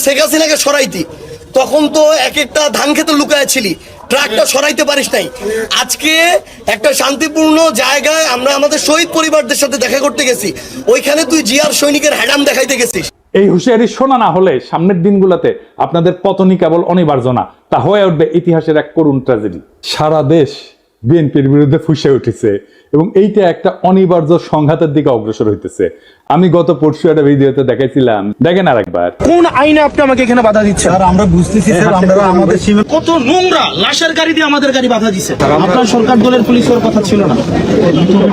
শেখ হাসিনাকে সরাইতি, তখন তো এক একটা ধান খেতে লুকায় ট্রাকটা সরাইতে পারিস নাই। আজকে একটা শান্তিপূর্ণ জায়গায় আমরা আমাদের শহীদ পরিবারদের সাথে দেখা করতে গেছি, ওইখানে তুই জিয়ার সৈনিকের হ্যাডাম দেখাইতে গেছিস। এই হুঁশিয়ারি শোনা না হলে সামনের দিনগুলোতে আপনাদের পতনই কেবল অনিবার্য না, তা হয়ে উঠবে ইতিহাসের এক করুণ ট্র্যাজেডি। সারা দেশ বিএনপির বিরুদ্ধে ফুঁসে উঠেছে এবং এইটা একটা অনিবার্য সংঘাতের দিকে অগ্রসর হইতেছে। আমি গত পরশু একটা ভিডিওতে দেখাইছিলাম, দেখেন আর একবার। কোন আইনে আপনি আমাকে এখানে বাধা দিচ্ছেন? স্যার আমরা বুঝতেছি স্যার, আমরা আমাদের সীমা কত নোংরা লাশের গাড়ি দিয়ে আমাদের গাড়ি বাধা দিচ্ছে। আপনার সরকার দলের পুলিশের কথা ছিল না,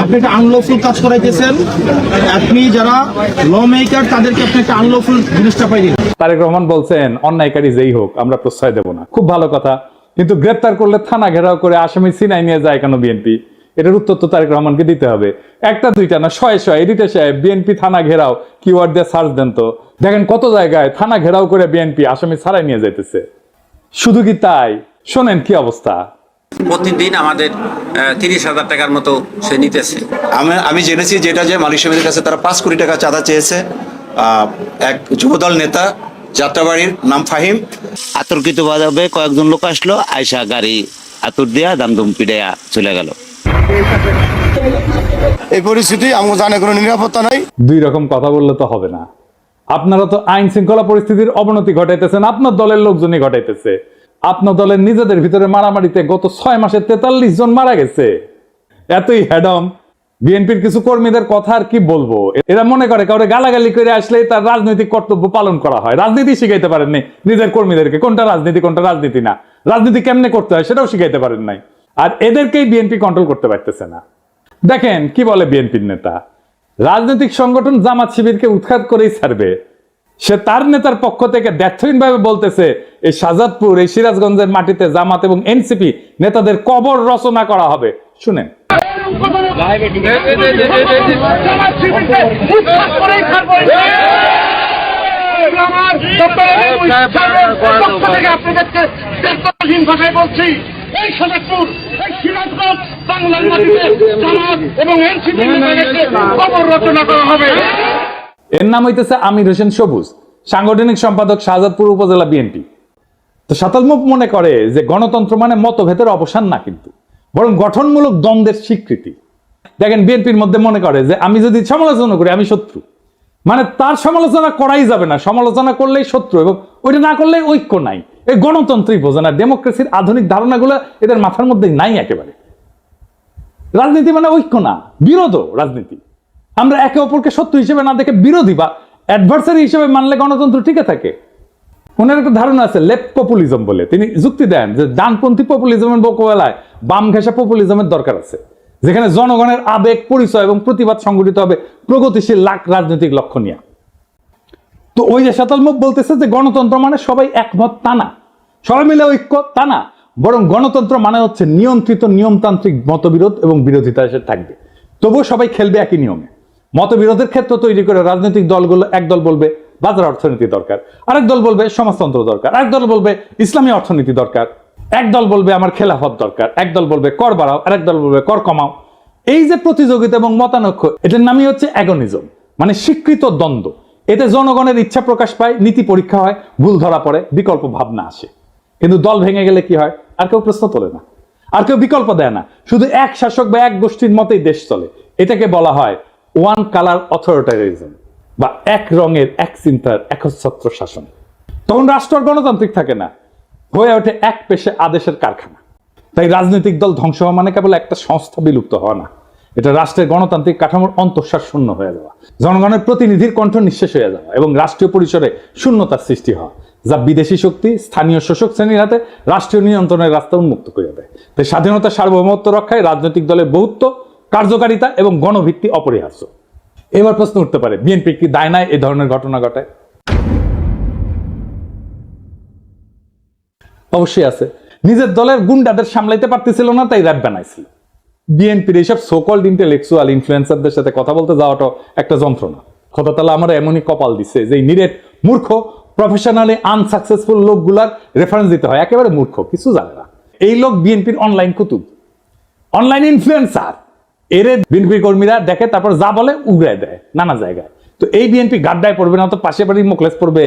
আপনি একটা আনলফুল কাজ করাইতেছেন। আপনি যারা ল মেকার তাদেরকে আপনি একটা আনলফুল জিনিসটা পাই দিন। তারেক রহমান বলছেন অন্যায়কারী যেই হোক আমরা প্রশ্রয় দেব না। খুব ভালো কথা, কিন্তু গ্রেপ্তার করলে থানা ঘেরাও করে আসামি সিনাই নিয়ে যায় কেন বিএনপি? এটার উত্তর তো তারেক রহমানকে দিতে হবে। একটা দুইটা না, শয়ে শয়ে এডিটর সাহেব বিএনপি থানা ঘেরাও কিওয়ার্ড দিয়ে সার্চ দেন তো, দেখেন কত জায়গায় থানা ঘেরাও করে বিএনপি আসামি ছাড়াই নিয়ে যাইতেছে। শুধু কি তাই, শোনেন কি অবস্থা। প্রতিদিন আমাদের 30,000 টাকার মতো সে নিতেছে। আমি জেনেছি যেটা যে মালিক সমিতির কাছে তারা 5 কোটি টাকা চাঁদা চেয়েছে। এক যুবদল নেতা যাত্রাবাড়ির নাম ফাহিম, আতর্কিত ভাবে কয়েকজন লোক আসলো, আয়সা গাড়ি আতর দিয়া দামদম পিড়াইয়া চলে গেল। এই পরিস্থিতি আমাদের জানে কোনো নিরাপত্তা নাই। দুই রকম কথা বললে তো হবে না। আপনারা তো আইন শৃঙ্খলা পরিস্থিতির অবনতি ঘটাইতেছেন, আপনার দলের লোকজনই ঘটাইতেছে। আপনার দলের নিজেদের ভিতরে মারামারিতে গত 6 মাসে 43 জন মারা গেছে। এতই হ্যাডম বিএনপির কিছু কর্মীদের কথা আর কি বলবো। এরা মনে করে কাউরে গালাগালি করে আসলে তার রাজনৈতিক কর্তব্য পালন করা হয়। রাজনীতি শিখাইতে পারেননি নিজের কর্মীদেরকে, কোনটা রাজনীতি কোনটা রাজনীতি না, রাজনীতি কেমনে করতে হয় সেটাও শিখাইতে পারেন নাই। আর এদেরকেই বিএনপি কন্ট্রোল করতে পারতেছে না। দেখেন কি বলে বিএনপির নেতা, রাজনৈতিক সংগঠন জামাত শিবিরকে উৎখাত করেই ছাড়বে। সে তার নেতার পক্ষ থেকে ব্যর্থহীন ভাবে বলতেছে এই শাহজাদপুর, এই সিরাজগঞ্জের মাটিতে জামাত এবং এনসিপি নেতাদের কবর রচনা করা হবে। শুনেন, এর নাম হইতেছে আমির হোসেন সবুজ, সাংগঠনিক সম্পাদক শাহজাদপুর উপজেলা বিএনপি। তো সাতালমুখ মনে করে যে গণতন্ত্র মানে মতভেদের অবসান না, কিন্তু বরং গঠনমূলক দ্বন্দ্বের স্বীকৃতি। দেখেন বিএনপির মধ্যে মনে করে যে আমি যদি সমালোচনা করি আমি শত্রু, মানে তার সমালোচনা করাই যাবে না, সমালোচনা করলেই শত্রু এবং ওইটা না করলে ঐক্য নাই। এই গণতন্ত্রই বোঝে না, ডেমোক্রেসির আধুনিক ধারণাগুলো এদের মাথার মধ্যে নাই একেবারে। রাজনীতি মানে ঐক্য না, বিরোধ রাজনীতি। আমরা একে অপরকে শত্রু হিসেবে না দেখে বিরোধী বা অ্যাডভার্সারি হিসেবে মানলে গণতন্ত্র টিকে থাকে। ওনার একটা ধারণা আছে লেফট পপুলিজম বলে, তিনি যুক্তি দেন যে ডানপন্থী পপুলিজমের মোকাবেলায় বাম ঘেঁষা পপুলিজমের দরকার আছে, যেখানে জনগণের আবেগ, পরিচয় এবং প্রতিবাদ সংগঠিত হবে প্রগতিশীল রাজনৈতিক লক্ষ্য নিয়ে। তো ওই যে সাতালমুখ বলতেছে যে গণতন্ত্র মানে সবাই একমত তা না, সবাই মিলে ঐক্য তা না, বরং গণতন্ত্র মানে হচ্ছে নিয়ন্ত্রিত নিয়মতান্ত্রিক মতবিরোধ এবং বিরোধিতা এসে থাকবে, তবুও সবাই খেলবে একই নিয়মে। মতবিরোধের ক্ষেত্র তৈরি করে রাজনৈতিক দলগুলো, এক দল বলবে বাজার অর্থনীতি দরকার, আরেক দল বলবে সমাজতন্ত্র দরকার, আরেক দল বলবে ইসলামী অর্থনীতি দরকার, এক দল বলবে আমার খেলাফত দরকার, এক দল বলবে কর বাড়াও, আরেক দল বলবে কর কমাও। এই যে প্রতিযোগিতা এবং মতানৈক্য, এটার নামই হচ্ছে অ্যাগনিজম, মানে স্বীকৃত দ্বন্দ্ব। এতে জনগণের ইচ্ছা প্রকাশ পায়, নীতি পরীক্ষা হয়, ভুল ধরা পড়ে, বিকল্প ভাবনা আসে। কিন্তু দল ভেঙে গেলে কি হয়? আর কেউ প্রশ্ন তোলে না, আর কেউ বিকল্প দেয় না, শুধু এক শাসক বা এক গোষ্ঠীর মতেই দেশ চলে। এটাকে বলা হয় ওয়ান কালার অথরিটারিজম বা এক রঙের এক চিন্তার একচ্ছত্র শাসন। তখন রাষ্ট্র আর গণতান্ত্রিক থাকে না, হয়ে ওঠে এক পেশে আদেশের কারখানা। তাই রাজনৈতিক দল ধ্বংস হওয়া মানে কেবল একটা সংস্থা বিলুপ্ত হওয়া না, এটা রাষ্ট্রের গণতান্ত্রিক কাঠামোর অন্তঃসার শূন্য হয়ে যাওয়া, জনগণের প্রতিনিধির কণ্ঠ নিঃশেষ হয়ে যাওয়া এবং রাষ্ট্রীয় পরিসরে শূন্যতার সৃষ্টি হওয়া, যা বিদেশি শক্তি স্থানীয় শোষক শ্রেণীর হাতে রাষ্ট্রীয় নিয়ন্ত্রণের রাস্তা উন্মুক্ত করে দেয়। তাই স্বাধীনতা সার্বভৌমত্ব রক্ষায় রাজনৈতিক দলের বহুত্ব, কার্যকারিতা এবং গণভিত্তি অপরিহার্য। এবার প্রশ্ন উঠতে পারে, বিএনপি কি দায় নাই এই ধরনের ঘটনা ঘটায়? অবশ্যই আছে। নিজের দলের গুন্ডাদের সামলাইতে পারতেছিল না, তাই র‍্যাব বানাইছিল। বিএনপির এইসব সোকল্ড ইন্টেলেকচুয়াল ইনফ্লুয়েন্সারদের সাথে কথা বলতে যাওয়াটা একটা যন্ত্রণা। খোদা তাআলা আমার এমনই কপাল দিচ্ছে যে নিরেট মূর্খ প্রফেশনালি আনসাকসেসফুল লোকগুলার রেফারেন্স দিতে হয়। একেবারে মূর্খ, কিছু জানে না। এই লোক বিএনপির অনলাইন কুতুব, অনলাইন ইনফ্লুয়েন্সার। এর বিএনপি কর্মীরা দেখে, তারপর যা বলে উগড়ায় দেয় নানা জায়গায়। তো এই বিএনপি গাড্ডায় পড়বে না তো পাশে বাড়ির মোখলেস পড়বে?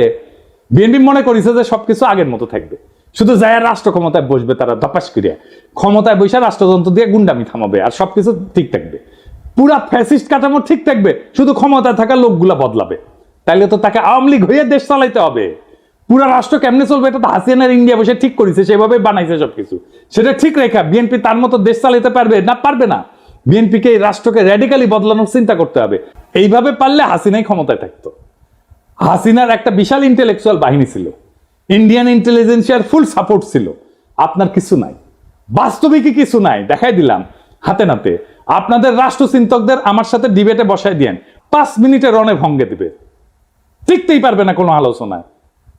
বিএনপি মনে করেছে যে সবকিছু আগের মতো থাকবে, শুধু যায় রাষ্ট্র ক্ষমতায় বসবে তারা ধপাস করিয়া, ক্ষমতায় বসে রাষ্ট্রযন্ত্র দিয়ে গুন্ডামি থামাবে আর সবকিছু ঠিক থাকবে, পুরা ফ্যাসিস্ট কাঠামো ঠিক থাকবে, শুধু ক্ষমতায় থাকা লোকগুলা বদলাবে। তাইলে তো তাকে আওয়ামী লীগ হয়ে দেশ চালাইতে হবে। পুরা রাষ্ট্র কেমনে চলবে এটা তো হাসিনার ইন্ডিয়া বসে ঠিক করেছে, সেভাবে বানাইছে সবকিছু। সেটা ঠিক রেখা বিএনপি তার মতো দেশ চালাইতে পারবে না? পারবে না। বিএনপিকে এই রাষ্ট্রকে র্যাডিক্যালি বদলানোর চিন্তা করতে হবে। এইভাবে পারলে হাসিনাই ক্ষমতায় থাকতো। হাসিনার একটা বিশাল ইন্টেলেকচুয়াল বাহিনী ছিল, ইন্ডিয়ান ইন্টেলিজেন্সিয়ার ফুল সাপোর্ট ছিল। আপনার কিছু নাই, বাস্তবিকই কিছু নাই। দেখাই দিলাম হাতে নাতে। আপনাদের রাষ্ট্রচিন্তকদের আমার সাথে ডিবেটে বসাই দিয়েন, 5 মিনিটে রণে ভঙ্গে দিবে, টিকতেই পারবে না কোনো আলোচনায়।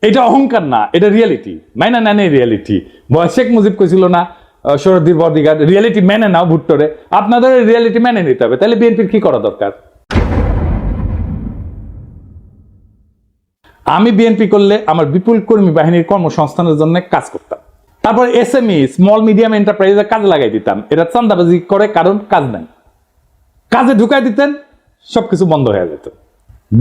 এটা অহংকার না, এটা রিয়েলিটি। মাইনা নেন এই রিয়েলিটি। শেখ মুজিব কইছিল না শরদ্দীর বদিগার, রিয়েলিটি মেনে নাও ভুট্টোরে। আপনাদের রিয়েলিটি মেনে নিতে হবে। তাহলে বিএনপির কি করা দরকার? আমি বিএনপি করলে আমার বিপুল কর্মী বাহিনীর কর্মসংস্থানের জন্য কাজ করতাম। তারপর এসএমই, স্মল মিডিয়াম এন্টারপ্রাইজে কাজে লাগাই দিতাম। এরা চান্দাবাজি করে কারণ কাজ নাই, কাজে ঢুকাই দিতেন, সবকিছু বন্ধ হয়ে যেত,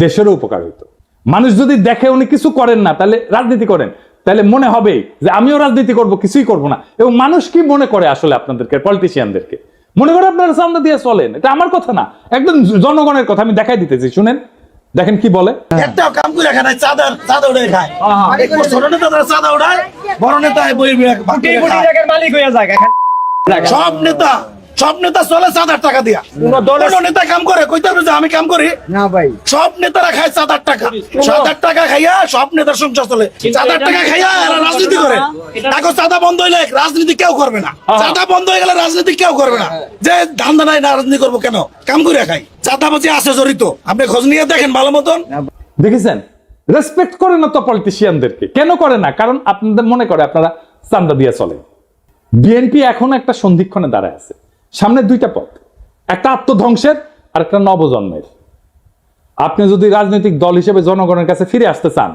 দেশেরও উপকার হইতো। মানুষ যদি দেখে উনি কিছু করেন না, তাহলে রাজনীতি করেন, তাহলে মনে হবে যে আমিও রাজনীতি করব, কিছুই করব না। এবং মানুষ কি মনে করে আসলে আপনাদেরকে, পলিটিশিয়ানদেরকে মনে করে আপনারা চান্দা দিয়ে চলেন। এটা আমার কথা না, একদম জনগণের কথা। আমি দেখাই দিতেছি, শুনেন, দেখেন কি বলে। একটাও কাম করে খায় না, চাঁদা উড়ে খায়। ছোট নেতা তারা চাঁদা উড়ায়, বড় নেতা মালিক হয়ে যায়। সব নেতা চলে 7,000 টাকা দিয়া। কোন নেতা কাম করে কইতে পারবে যে আমি কাম করি না ভাই? সব নেতারা খায় 7,000 টাকা। 7,000 টাকা খাইয়া সব নেতার সংসার চলে। 7,000 টাকা খাইয়া এরা রাজনীতি করে। এখন চাঁদা বন্ধ হইলে রাজনীতি কেউ করবে না। চাঁদা বন্ধ হয়ে গেলে রাজনীতি কেউ করবে না। যে ধান্দা নাই না রাজনীতি করবো কেন? কাম করে খাই। চাঁদাবাজি আছে জড়িত, আপনি খোঁজ নিয়ে দেখেন ভালো মতন। দেখেছেন, রেসপেক্ট করে না তো পলিটিশিয়ানদেরকে। কেন করে না? কারণ আপনাদের মনে করে আপনারা চান্দা দিয়ে চলে। বিএনপি এখন একটা সন্ধিক্ষণে দাঁড়ায় আছে। সামনে 2টা পথ, একটা আত্মধ্বংসের আর একটা নবজন্মের। আপনি যদি রাজনৈতিক দল হিসেবে জনগণের কাছে ফিরে আসতে চান,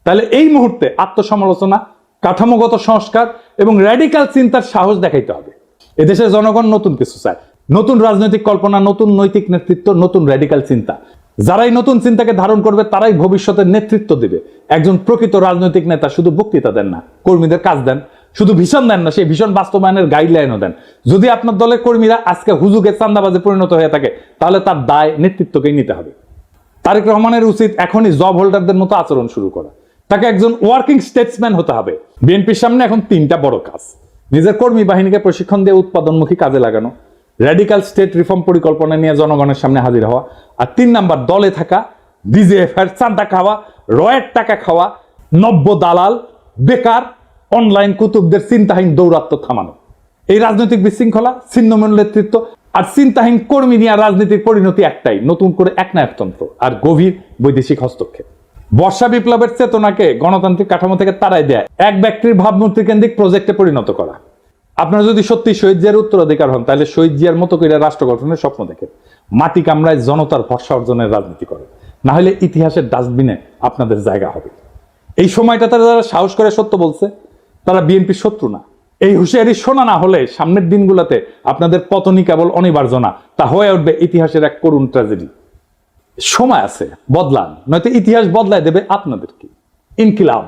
তাহলে এই মুহূর্তে আত্মসমালোচনা, কাঠামোগত সংস্কার এবং র্যাডিক্যাল চিন্তার সাহস দেখাইতে হবে। এদেশের জনগণ নতুন কিছু চায়, নতুন রাজনৈতিক কল্পনা, নতুন নৈতিক নেতৃত্ব, নতুন র্যাডিক্যাল চিন্তা। যারাই নতুন চিন্তাকে ধারণ করবে তারাই ভবিষ্যতের নেতৃত্ব দিবে। একজন প্রকৃত রাজনৈতিক নেতা শুধু বক্তৃতা দেন না, কর্মীদের কাজ দেন। শুধু ভীষণ দেন না, সেই ভীষণ বাস্তবায়নের গাইডলাইনও দেন। যদি আপনার দলের কর্মীরা আজকে হুজুগের চান্দাবাজে পরিণত হয়ে থাকে, তাহলে তার দায় নেতৃত্বকেই নিতে হবে। তারেক রহমানের উচিত এখনই জব হোল্ডারদের মতো আচরণ শুরু করা। তাকে একজন ওয়ার্কিং স্টেটসম্যান হতে হবে। বিএনপির সামনে এখন 3টা বড় কাজ: নিজের কর্মী বাহিনীকে প্রশিক্ষণ দিয়ে উৎপাদনমুখী কাজে লাগানো, র্যাডিক্যাল স্টেট রিফর্ম পরিকল্পনা নিয়ে জনগণের সামনে হাজির হওয়া, আর 3 নাম্বার দলে থাকা ডিজিএফ এর চাঁদা খাওয়া, রয়ের টাকা খাওয়া, নব্য দালাল, বেকার, অনলাইন কুতুবদের চিন্তাহীন দৌরাত্ম থামানো। এই রাজনৈতিক বিশৃঙ্খলা, ছিন্নমূল নেতৃত্ব আর চিন্তাহীন কর্মী নিয়ে রাজনীতির পরিণতি একটাই, নতুন করে একনায়কতন্ত্র আর গভীর বৈদেশিক হস্তক্ষেপ। বর্ষা বিপ্লবের চেতনাকে গণতান্ত্রিক কাঠামো থেকে তাড়াই দেয় এক ব্যক্তির ভাবমূর্তি কেন্দ্রিক প্রজেক্টে পরিণত করা। আপনারা যদি সত্যি শহীদ জিয়ার উত্তরাধিকার হন, তাহলে শহীদ জিয়ার মতো করে রাষ্ট্র গঠনের স্বপ্ন দেখেন, মাটি কামড়ায় জনতার ভরসা অর্জনের রাজনীতি করেন। না হলে ইতিহাসের ডাস্টবিনে আপনাদের জায়গা হবে। এই সময়টাতে যারা সাহস করে সত্য বলছে, তারা বিএনপির শত্রু না। এই হুঁশিয়ারি শোনা না হলে সামনের দিনগুলোতে আপনাদের পতনই কেবল অনিবার্য না, তা হয়ে উঠবে ইতিহাসের এক করুণ ট্র্যাজেডি। সময় আছে, বদলান, নয়তো ইতিহাস বদলায় দেবে আপনাদেরকে। ইনকিলাব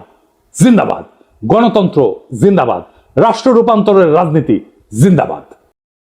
জিন্দাবাদ, গণতন্ত্র জিন্দাবাদ, রাষ্ট্র রূপান্তরের রাজনীতি জিন্দাবাদ।